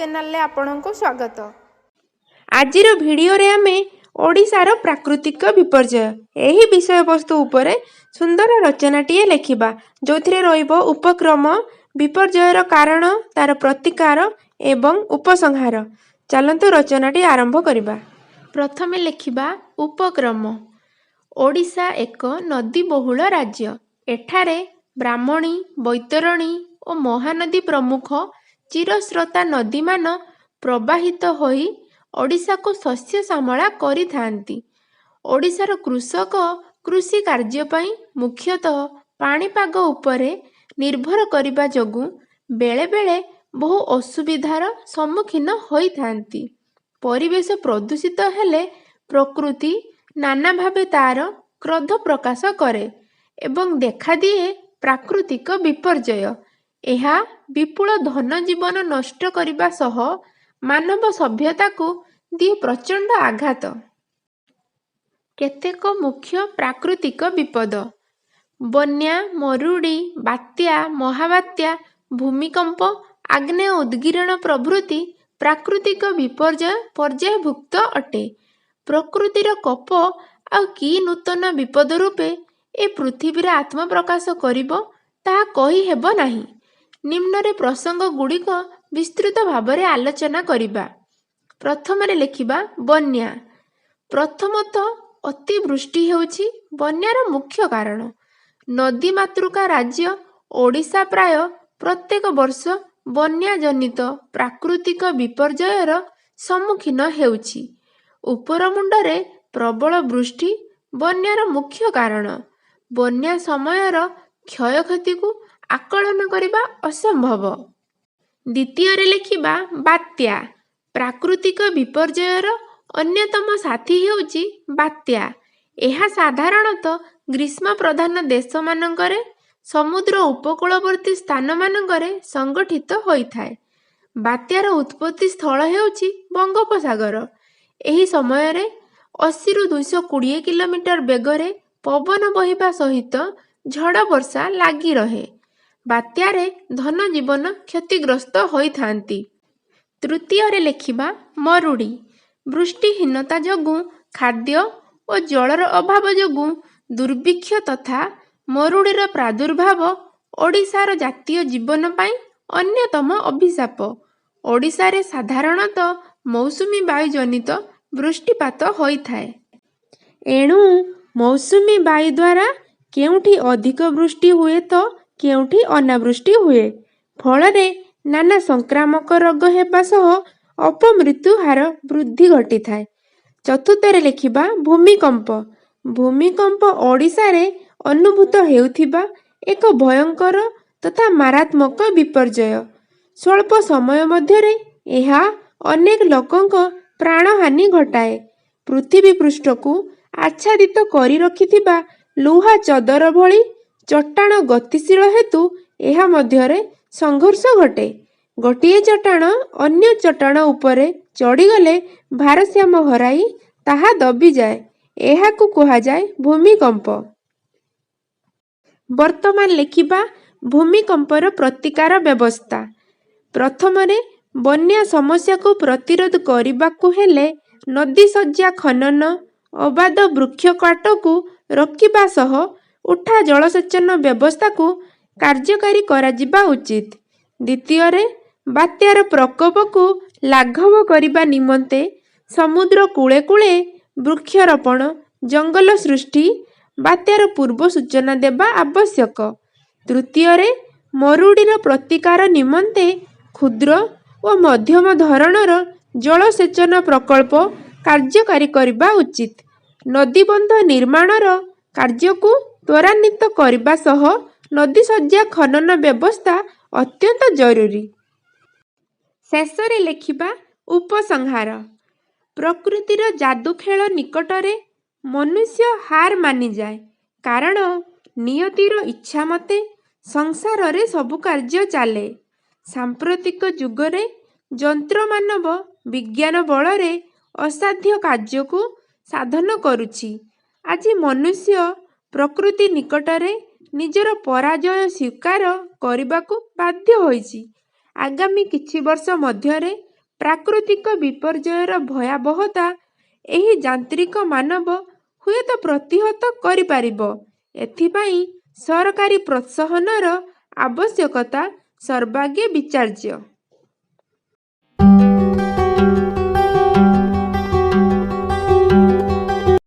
Channel ले आपनको स्वागत। आजिर video रे आमे ओडिशार प्राकृतिक विपर्यय एही विषय वस्तु उपरे सुंदर रचनाटीए लेखिबा जोथिरे रहिबो उपक्रम विपर्ययर कारण तार प्रतिकार एवं उपसंहार। चलंतु रचनाटी आरंभ करिबा। प्रथमे लेखिबा उपक्रम। ओडिशा एक नदी बहुल राज्य। एठारे ब्राह्मणी, बैतरणी और महानदी प्रमुख चिरस्रोता नदीमान प्रवाहित होई ओडिशा को शस्य श्यामला करिथांती। ओडिशार कृषक कृषि कार्य पई मुख्यतः पाणीपाग उपरे निर्भर करिबा जोगु बेले बेले बहु असुविधार सम्मुखीन होइथांती। परिवेश प्रदूषित हेले प्रकृति नाना भावे तार क्रोध प्रकाश करे एवं देखा दिए प्राकृतिक विपर्यय। एहा विपुल धन जीवन नष्ट करिबा सह मानव सभ्यता को दिए प्रचंड आघात। केतेक मुख्य प्राकृतिक विपद बन्या, मरुड़ी, बात्या, महाबात्या, भूमिकंप, आग्नेय उद्गीरण प्रभृति प्राकृतिक विपर्यय पर्यायभुक्त अटे। प्रकृतिर कोप आ कि नूतन विपद रूपे ए पृथ्वी रे आत्मप्रकाश करिबो ताहा कहि हेबो नाही। निम्नरे प्रसंग गुड़िक विस्तृत भावरे आलोचना करिबा। प्रथमरे लेखिबा बन्या। प्रथमतः अतिवृष्टि हेउछि बन्यार मुख्य कारण। नदी मातृका राज्य ओडिशा प्राय प्रत्येक वर्ष बन्या जनित प्राकृतिक विपर्ययर सम्मुखीन हेउछि। उपर मुंडरे प्रबल वृष्टि बन्यार मुख्य कारण। बन्या समयर क्षयक्षति को आकलन करिबा असंभव। द्वितीय लेखिबा बात्या। प्राकृतिक विपर्ययर अन्यतम साथी हेउछि बात्या। एहा साधारणतः ग्रीष्म प्रधान देश मानकरे समुद्र उपकूलवर्ती स्थान मानकरे संगठित होइथाय। बात्यार उत्पत्ति स्थल हेउछि बंगोपसागर। एही समयरे 80 रु 220 किलोमीटर बेगरे पवन बहिबा सहित झड़ वर्षा लागी रहे। बात्यारे धन जीवन क्षतिग्रस्त होइथांती। तृतीय लेखिबा मरुड़ी। वृष्टिहीनता जोगु खाद्य और जलर अभाव जोगु दुर्भिक्ष तथा मरुड़ीर प्रादुर्भाव ओडिशार जातीय जीवन पाई अन्यतम अभिशाप। ओडिशा रे साधारणतः मौसुमी वायु जनित वृष्टिपात होइथाय। एणु मौसुमी वायु द्वारा केउठी अधिक वृष्टि हुए तो केउठी अनावृष्टि हुए। फलरे नाना संक्रामक रोग हेबा सह अपमृत्यु हार वृद्धि घटिथाय। चतुर्थरे लेखिबा भूमिकंप। भूमिकंप ओडिशा रे अनुभूत हेउथिबा एक भयंकर तथा मारात्मक विपर्यय। स्वल्प समय मध्यरे एहा अनेक लोकंक प्राणहानि घटाए। पृथ्वी पृष्ठ को आच्छादित करी रखिथिबा लुहा चदर भली चट्टाण गतिशील हेतु एहा मध्यरे संघर्ष घटे। गोटिए चट्टाण अन्य चट्टाण उपरे चढ़ीगले भारसाम्य हराई ताहा दबी जाए। एहाकु कुहा जाए भूमिकंप। वर्तमान लेखिबा भूमिकंपर प्रतिकार व्यवस्था। प्रथमरे बन्या समस्या को प्रतिरोध करिबाकु हेले नदी सज्जा खनन अबाध वृक्ष काट को रोकिबा सह उठा जलसेचन व्यवस्था को कार्यकारी करा जिबा उचित। द्वितीय रे बात्यार प्रकोप को लाघव करिबा निमंते समुद्र कूले कूले वृक्षरोपण जंगल सृष्टि बात्यार पूर्व सूचना देबा आवश्यक। तृतीय रे मरुड़ीर प्रतिकार निमंते क्षुद्र और मध्यम धरणर जलसेचन प्रकल्प कार्यकारी करिबा उचित। नदीबंध निर्माणर कार्य को त्वरान्वित करिबा सह नदी सज्जा खनन व्यवस्था अत्यंत जरूरी। शेषरे लेखिबा उपसंहार। प्रकृतिर जादू खेल निकटरे मनुष्य हार मानि जाए। कारण नियतिर इच्छा मते संसार रे सबु कार्य चाले। सांप्रतिक जुगरे जंत्र मानव विज्ञान बलरे असाध्य कार्य को साधन करुछि। आज मनुष्य प्रकृति निकटरे निजर पराजय स्वीकार करने को बाध्य होइछि। आगामी किछि वर्ष मध्यरे ପ୍ରାକୃତିକ ବିପର୍ଯ୍ୟୟର ଭୟାବହତା ଏହି ଯାନ୍ତ୍ରିକ ମାନବ ହୁଏତ ପ୍ରତିହତ କରିପାରିବ। ଏଥିପାଇଁ ସରକାରୀ ପ୍ରୋତ୍ସାହନର ଆବଶ୍ୟକତା ସର୍ବାଗ୍ରେ ବିଚାର୍ଯ୍ୟ।